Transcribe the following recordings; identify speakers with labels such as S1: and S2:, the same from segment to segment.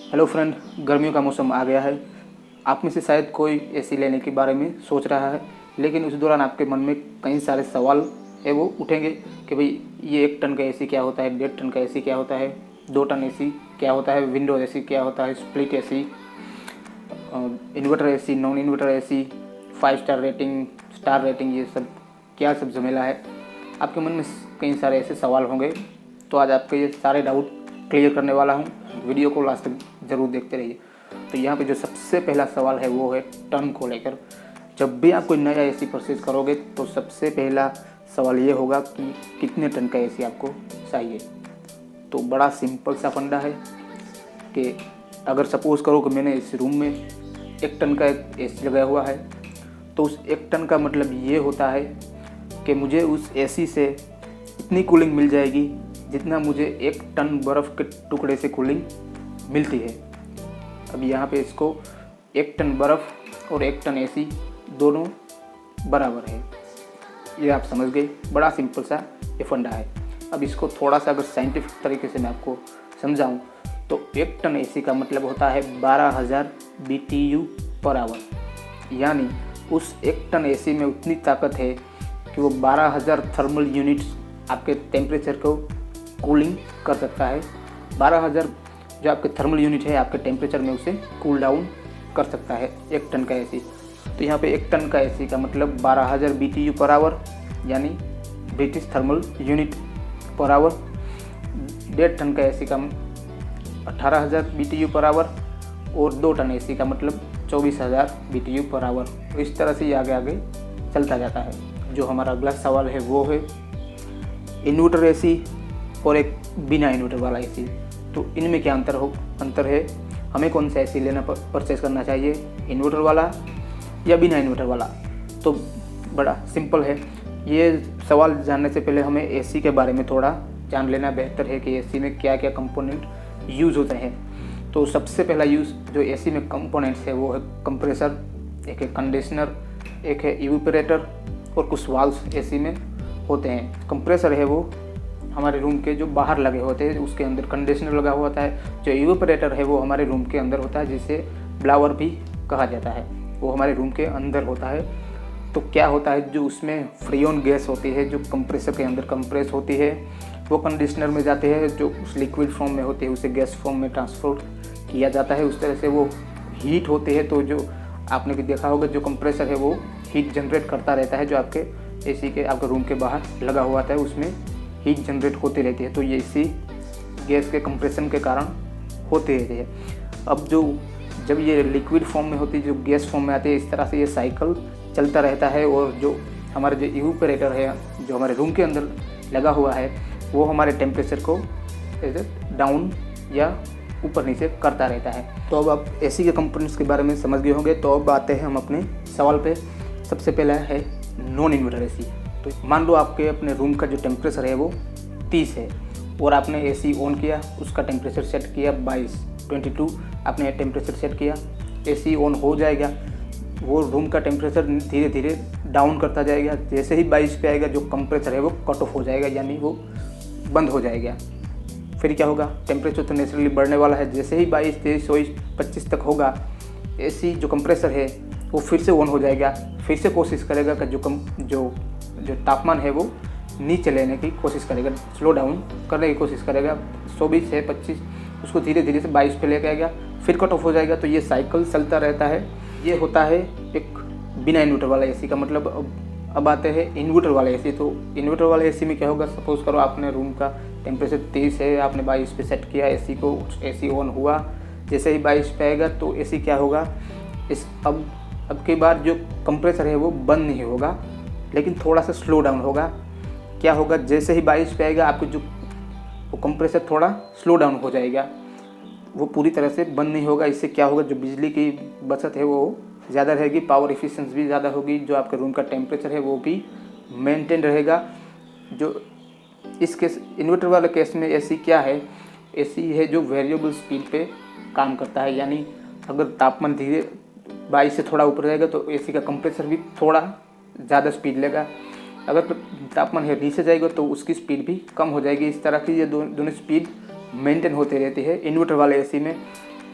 S1: Hello friend, गर्मियों का मौसम आ गया है। आप में से शायद कोई एसी लेने के बारे में सोच रहा है, लेकिन उस दौरान आपके मन में कई सारे सवाल है वो उठेंगे कि भाई ये 1 टन का एसी क्या होता है, 1.5 टन का एसी क्या होता है, 2 टन एसी क्या होता है, विंडो एसी क्या होता है, split AC, inverter AC, non inverter AC, 5 star rating, star rating, ये सब क्या सब झमेला है। आपके मन में कई सारे ऐसे सवाल होंगे, तो आज आपके ये सारे डाउट क्लियर करने वाला हूँ। वीडियो को लास्ट तक ज़रूर देखते रहिए। तो यहाँ पे जो सबसे पहला सवाल है वो है टन को लेकर। जब भी आप कोई नया एसी परचेज करोगे तो सबसे पहला सवाल ये होगा कि कितने टन का एसी आपको चाहिए। तो बड़ा सिंपल सा फंडा है कि अगर सपोज़ करो कि मैंने इस रूम में 1 टन का एक एसी लगाया हुआ है, तो उस 1 टन का मतलब ये होता है कि मुझे उस एसी से इतनी कूलिंग मिल जाएगी जितना मुझे 1 टन बर्फ़ के टुकड़े से कूलिंग मिलती है। अब यहाँ पे इसको 1 टन बर्फ़ और 1 टन एसी दोनों बराबर है, ये आप समझ गए। बड़ा सिंपल सा ये फंडा है। अब इसको थोड़ा सा अगर साइंटिफिक तरीके से मैं आपको समझाऊँ तो 1 टन एसी का मतलब होता है 12,000 BTU पर आवर। यानी उस 1 टन एसी में उतनी ताकत है कि वो 12,000 थर्मल यूनिट्स आपके टेम्परेचर को कूलिंग कर सकता है। 12,000 जो आपके थर्मल यूनिट है आपके टेम्परेचर में उसे कूल डाउन कर सकता है 1 टन का एसी। तो यहाँ पे 1 टन का एसी का मतलब 12,000 BTU पर आवर, यानी British thermal unit per hour. 1.5 ton का एसी का 18,000 BTU पर आवर और 2 टन एसी का मतलब 24,000 BTU पर आवर। तो इस तरह से ये आगे आगे चलता जाता है। जो हमारा अगला सवाल है वो है इन्वर्टर एसी और एक बिना इन्वर्टर वाला एसी। तो इनमें क्या अंतर है, हमें कौन सा एसी लेना परचेज करना चाहिए, इन्वर्टर वाला या बिना इन्वर्टर वाला। तो बड़ा सिंपल है। ये सवाल जानने से पहले हमें एसी के बारे में थोड़ा जान लेना बेहतर है कि एसी में क्या क्या कंपोनेंट यूज़ होते हैं। तो सबसे पहला यूज़ जो एसी में कंपोनेंट्स है वो है कंप्रेसर, एक है कंडीशनर, एक है इवेपोरेटर और कुछ वाल्व्स एसी में होते हैं। कंप्रेसर है वो हमारे रूम के जो बाहर लगे होते हैं, उसके अंदर कंडीशनर लगा हुआ होता है। जो इवेपोरेटर है वो हमारे रूम के अंदर होता है, जिसे ब्लावर भी कहा जाता है, वो हमारे रूम के अंदर होता है। तो क्या होता है, जो उसमें फ्रीऑन गैस होती है जो कंप्रेसर के अंदर कंप्रेस होती है वो कंडीशनर में जाते हैं, जो उस लिक्विड फॉर्म में होती है उसे गैस फॉर्म में ट्रांसफर किया जाता है। उस तरह से वो हीट होती है। तो जो आपने भी देखा होगा, जो कंप्रेसर है वो हीट जनरेट करता रहता है। जो आपके एसी के आपके रूम के बाहर लगा हुआ था उसमें हीट जनरेट होती रहती है। तो ये इसी गैस के कंप्रेशन के कारण होते रहते हैं। अब जब ये लिक्विड फॉर्म में होती है, जो गैस फॉर्म में आती है, इस तरह से ये साइकिल चलता रहता है। और जो हमारे जो इवेपोरेटर है जो हमारे रूम के अंदर लगा हुआ है वो हमारे टेम्परेचर को डाउन या ऊपर नीचे करता रहता है। तो अब आप एसी के कंपोनेंट्स के बारे में समझ गए होंगे। तो अब आते हैं हम अपने सवाल पे। सबसे पहला है नॉन इन्वर्टर एसी। तो मान लो आपके अपने रूम का जो टेम्परेचर है वो 30 है और आपने एसी ऑन किया, उसका टेम्परेचर सेट किया 22 आपने टेम्परेचर सेट किया। एसी ऑन हो जाएगा, वो रूम का टेम्परेचर धीरे धीरे डाउन करता जाएगा। जैसे ही 22 पे आएगा जो कंप्रेसर है वो कट ऑफ हो जाएगा, यानी वो बंद हो जाएगा। फिर क्या होगा, टेम्परेचर तो नेचुरली बढ़ने वाला है। जैसे ही 22, 23, 24, 25 तक होगा, एसी जो कंप्रेसर है वो फिर से ऑन हो जाएगा। फिर से कोशिश करेगा कि जो तापमान है वो नीचे लेने की कोशिश करेगा, स्लो डाउन करने की कोशिश करेगा। 24 से 25 उसको धीरे धीरे से 22 पे लेके आएगा, फिर कट ऑफ हो जाएगा। तो ये साइकिल चलता रहता है। ये होता है एक बिना इन्वर्टर वाला एसी का मतलब। अब आते हैं इन्वर्टर वाले एसी। तो इन्वर्टर वाले एसी में क्या होगा, सपोज़ करो आपने रूम का टेम्परेचर 30 है, आपने 22 पे सेट किया एसी को, एसी ऑन हुआ। जैसे ही 22 पे आएगा तो एसी क्या होगा, अब की बार जो कंप्रेसर है वो बंद नहीं होगा, लेकिन थोड़ा सा स्लो डाउन होगा। क्या होगा, जैसे ही 22 पे आएगा आपको वो कंप्रेसर थोड़ा स्लो डाउन हो जाएगा, वो पूरी तरह से बंद नहीं होगा। इससे क्या होगा, जो बिजली की बचत है वो ज़्यादा रहेगी, पावर एफिशिएंसी भी ज़्यादा होगी, जो आपके रूम का टेम्परेचर है वो भी मेंटेन रहेगा। जो इस केस इन्वर्टर वाले केस में एसी क्या है, एसी है जो वेरिएबल स्पीड पे काम करता है। यानी अगर तापमान धीरे 22 से थोड़ा ऊपर रहेगा तो एसी का कंप्रेसर भी थोड़ा ज़्यादा स्पीड लेगा। अगर तापमान है नीचे जाएगा तो उसकी स्पीड भी कम हो जाएगी। इस तरह की ये दोनों स्पीड मेंटेन होती रहती है इन्वर्टर वाले एसी में।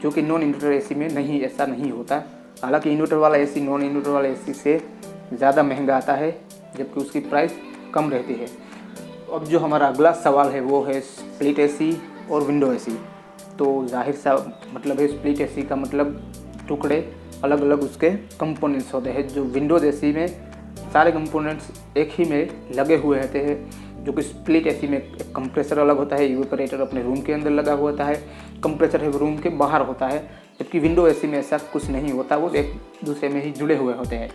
S1: जो कि नॉन इन्वर्टर एसी में नहीं, ऐसा नहीं होता। हालांकि इन्वर्टर वाला एसी नॉन इन्वर्टर वाला एसी से ज़्यादा महंगा आता है, जबकि उसकी प्राइस कम रहती है। अब जो हमारा अगला सवाल है वो है स्प्लिट एसी और विंडो एसी। तो जाहिर सा मतलब है, स्प्लिट एसी का मतलब टुकड़े अलग अलग उसके कंपोनेंट्स होते हैं। जो विंडोज एसी में सारे कंपोनेंट्स एक ही में लगे हुए रहते हैं, जो कि स्प्लिट एसी में एक कंप्रेसर अलग होता है, इवेपोरेटर अपने रूम के अंदर लगा हुआ होता है, कंप्रेसर है वो रूम के बाहर होता है। जबकि विंडो एसी में ऐसा कुछ नहीं होता, वो एक दूसरे में ही जुड़े हुए होते हैं।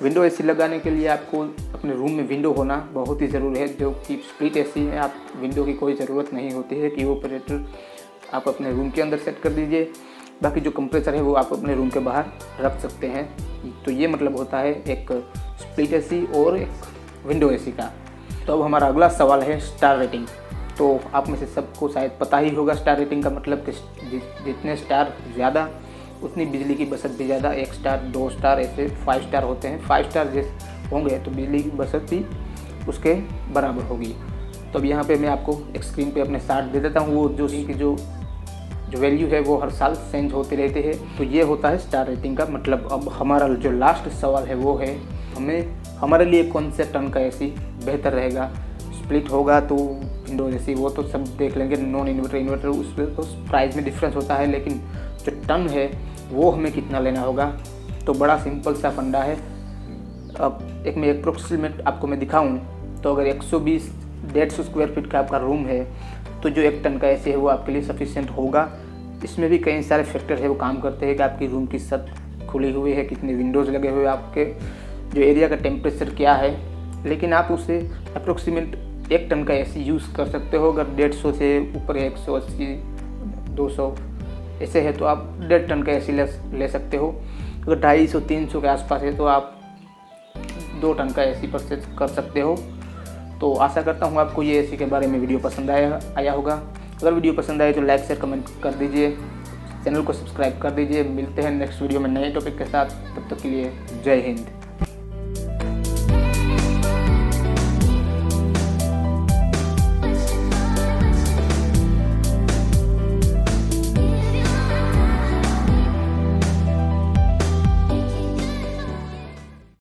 S1: विंडो एसी लगाने के लिए आपको अपने रूम में विंडो होना बहुत ही ज़रूरी है, जो कि स्प्लिट एसी में आप विंडो की कोई ज़रूरत नहीं होती है कि इवेपोरेटर आप अपने रूम के अंदर सेट कर दीजिए। बाकी जो कंप्रेसर है वो आप अपने रूम के बाहर रख सकते हैं। तो ये मतलब होता है एक स्प्लिट एसी और एक विंडो एसी का। तो अब हमारा अगला सवाल है स्टार रेटिंग। तो आप में से सबको शायद पता ही होगा स्टार रेटिंग का मतलब कि जितने स्टार ज़्यादा उतनी बिजली की बचत भी ज़्यादा। 1 स्टार 2 स्टार ऐसे 5 स्टार होते हैं। 5 स्टार जैसे होंगे तो बिजली की बचत भी उसके बराबर होगी। तो अब यहाँ पे मैं आपको एक स्क्रीन पे अपने चार्ट दे देता हूँ। वो जो वैल्यू है वो हर साल चेंज होते रहते हैं। तो ये होता है स्टार रेटिंग का मतलब। अब हमारा जो लास्ट सवाल है वो है हमारे लिए कौन से टन का एसी बेहतर रहेगा। स्प्लिट होगा तो विंडो एसी वो तो सब देख लेंगे, नॉन इन्वर्टर उसमें तो प्राइस में डिफरेंस होता है, लेकिन जो टन है वो हमें कितना लेना होगा। तो बड़ा सिंपल सा फंडा है। अब एक मैं अप्रोक्सीमेट आपको मैं दिखाऊं तो अगर 120-150 स्क्वायर फीट का आपका रूम है तो जो 1 टन का एसी है वो आपके लिए सफिशिएंट होगा। इसमें भी कई सारे फैक्टर है वो काम करते हैं कि आपकी रूम की छत खुली हुई है, कितने विंडोज़ लगे हुए हैं, आपके जो एरिया का टेम्परेचर क्या है। लेकिन आप उसे अप्रोक्सीमेट 1 टन का एसी यूज़ कर सकते हो। अगर 150 से ऊपर है, 180 200 ऐसे है तो आप 1.5 टन का एसी ले सकते हो। अगर 250-300 के आसपास है तो आप 2 टन का एसी परचेज कर सकते हो। तो आशा करता हूँ आपको ये एसी के बारे में वीडियो पसंद आया होगा। अगर वीडियो पसंद आए तो लाइक शेयर कमेंट कर दीजिए, चैनल को सब्सक्राइब कर दीजिए। मिलते हैं नेक्स्ट वीडियो में नए टॉपिक के साथ, तब तक के लिए जय हिंद।